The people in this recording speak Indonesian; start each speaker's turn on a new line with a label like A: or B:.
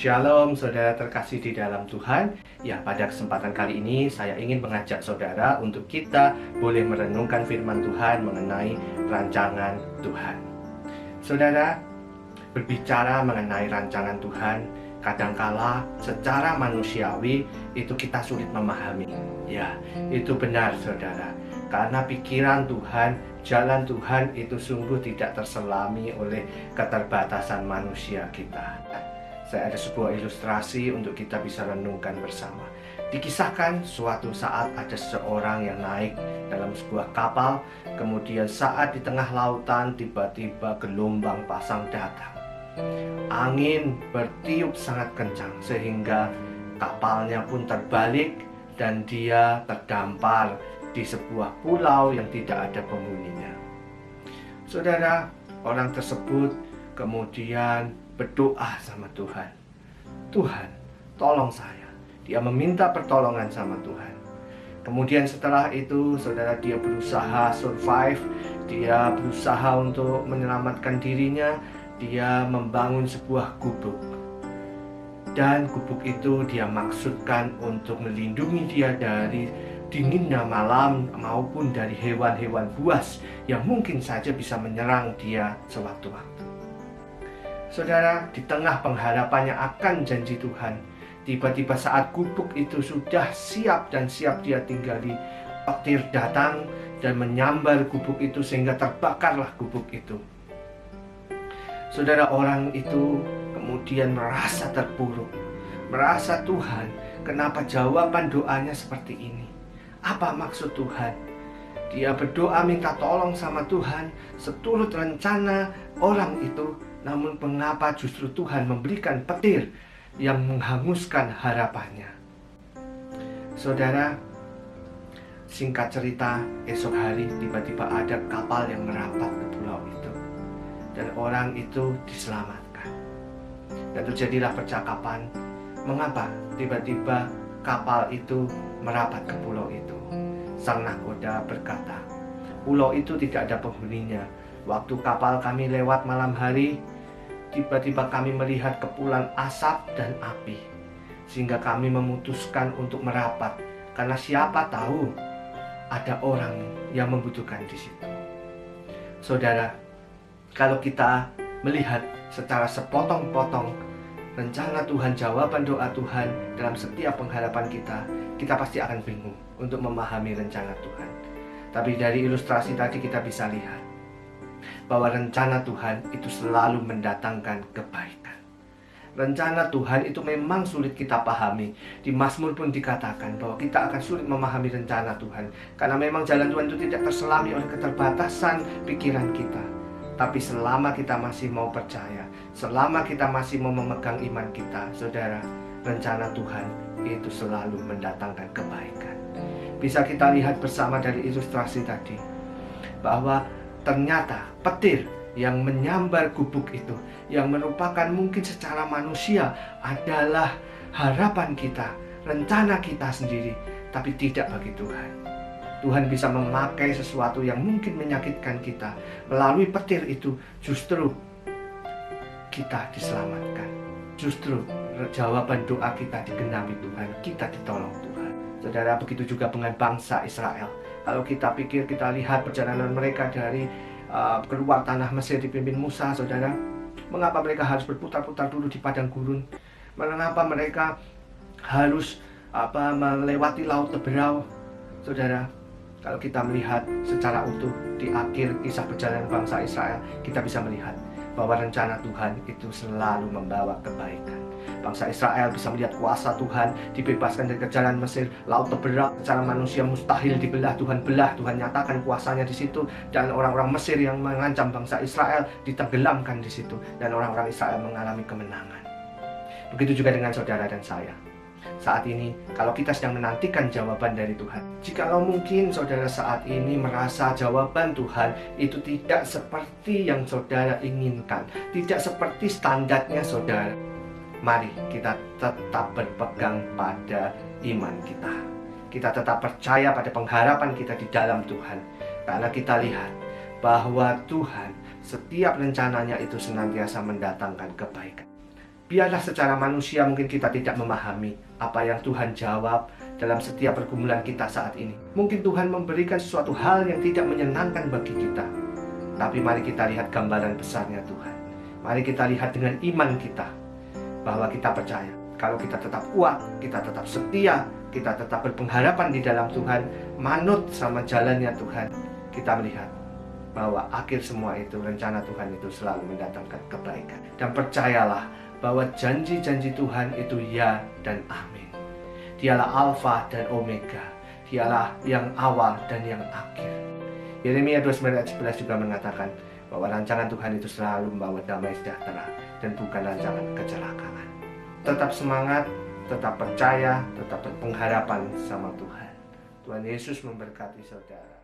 A: Shalom saudara terkasih di dalam Tuhan. Ya, pada kesempatan kali ini saya ingin mengajak saudara untuk kita boleh merenungkan firman Tuhan mengenai rancangan Tuhan. Saudara, berbicara mengenai rancangan Tuhan, kadangkala secara manusiawi itu kita sulit memahami. Ya, itu benar saudara. Karena pikiran Tuhan, jalan Tuhan itu sungguh tidak terselami oleh keterbatasan manusia kita. Saya ada sebuah ilustrasi untuk kita bisa renungkan bersama. Dikisahkan suatu saat ada seseorang yang naik dalam sebuah kapal, kemudian saat di tengah lautan tiba-tiba gelombang pasang datang. Angin bertiup sangat kencang sehingga kapalnya pun terbalik dan dia terdampar di sebuah pulau yang tidak ada penghuninya. Saudara, orang tersebut kemudian berdoa sama Tuhan. Tuhan, tolong saya. Dia meminta pertolongan sama Tuhan. Kemudian setelah itu, saudara, dia berusaha survive. Dia berusaha untuk menyelamatkan dirinya. Dia membangun sebuah gubuk. Dan gubuk itu dia maksudkan untuk melindungi dia dari dinginnya malam maupun dari hewan-hewan buas yang mungkin saja bisa menyerang dia sewaktu-waktu. Saudara, di tengah pengharapannya akan janji Tuhan, tiba-tiba saat gubuk itu sudah siap dan siap dia tinggali, petir datang dan menyambar gubuk itu sehingga terbakarlah gubuk itu. Saudara, orang itu kemudian merasa terpuruk, merasa Tuhan, kenapa jawaban doanya seperti ini? Apa maksud Tuhan? Dia berdoa minta tolong sama Tuhan, seturut rencana orang itu. Namun mengapa justru Tuhan memberikan petir yang menghanguskan harapannya? Saudara, singkat cerita, esok hari tiba-tiba ada kapal yang merapat ke pulau itu. Dan orang itu diselamatkan. Dan terjadilah percakapan, mengapa tiba-tiba kapal itu merapat ke pulau itu? Sang nahkoda berkata, pulau itu tidak ada penghuninya. Waktu kapal kami lewat malam hari, tiba-tiba kami melihat kepulan asap dan api, sehingga kami memutuskan untuk merapat, karena siapa tahu ada orang yang membutuhkan di situ. Saudara, kalau kita melihat secara sepotong-potong rencana Tuhan, jawaban doa Tuhan dalam setiap pengharapan kita, kita pasti akan bingung untuk memahami rencana Tuhan. Tapi dari ilustrasi tadi kita bisa lihat bahwa rencana Tuhan itu selalu mendatangkan kebaikan. Rencana Tuhan itu memang sulit kita pahami. Di Mazmur pun dikatakan bahwa kita akan sulit memahami rencana Tuhan, karena memang jalan Tuhan itu tidak terselami oleh keterbatasan pikiran kita. Tapi selama kita masih mau percaya, selama kita masih mau memegang iman kita, saudara, rencana Tuhan itu selalu mendatangkan kebaikan. Bisa kita lihat bersama dari ilustrasi tadi, bahwa ternyata petir yang menyambar gubuk itu, yang merupakan mungkin secara manusia adalah harapan kita, rencana kita sendiri, tapi tidak bagi Tuhan. Tuhan bisa memakai sesuatu yang mungkin menyakitkan kita. Melalui petir itu justru kita diselamatkan. Justru jawaban doa kita digenapi Tuhan, kita ditolong Tuhan. Saudara, begitu juga dengan bangsa Israel. Kalau kita pikir, kita lihat perjalanan mereka dari keluar tanah Mesir dipimpin Musa, saudara. Mengapa mereka harus berputar-putar dulu di padang gurun? Mengapa mereka harus melewati laut Teberau? Saudara, kalau kita melihat secara utuh di akhir kisah perjalanan bangsa Israel, kita bisa melihat bahwa rencana Tuhan itu selalu membawa kebaikan. Bangsa Israel bisa melihat kuasa Tuhan, dibebaskan dari kejaran Mesir, laut Teberau secara manusia mustahil dibelah, Tuhan belah, Tuhan nyatakan kuasanya di situ, dan orang-orang Mesir yang mengancam bangsa Israel ditenggelamkan di situ, dan orang-orang Israel mengalami kemenangan. Begitu juga dengan saudara dan saya. Saat ini, kalau kita sedang menantikan jawaban dari Tuhan, jikalau mungkin saudara saat ini merasa jawaban Tuhan itu tidak seperti yang saudara inginkan, tidak seperti standarnya saudara, mari kita tetap berpegang pada iman kita. Kita tetap percaya pada pengharapan kita di dalam Tuhan, karena kita lihat bahwa Tuhan setiap rencananya itu senantiasa mendatangkan kebaikan. Biarlah secara manusia mungkin kita tidak memahami apa yang Tuhan jawab dalam setiap pergumulan kita saat ini. Mungkin Tuhan memberikan sesuatu hal yang tidak menyenangkan bagi kita. Tapi mari kita lihat gambaran besarnya Tuhan. Mari kita lihat dengan iman kita bahwa kita percaya. Kalau kita tetap kuat, kita tetap setia, kita tetap berpengharapan di dalam Tuhan, manut sama jalannya Tuhan, kita melihat bahwa akhir semua itu, rencana Tuhan itu selalu mendatangkan kebaikan. Dan percayalah bahwa janji-janji Tuhan itu ya dan amin. Dialah Alfa dan Omega. Dialah yang awal dan yang akhir. Yeremia 29 ayat 11 juga mengatakan bahwa rancangan Tuhan itu selalu membawa damai sejahtera dan bukan rancangan kecelakaan. Tetap semangat, tetap percaya, tetap berpengharapan sama Tuhan. Tuhan Yesus memberkati saudara.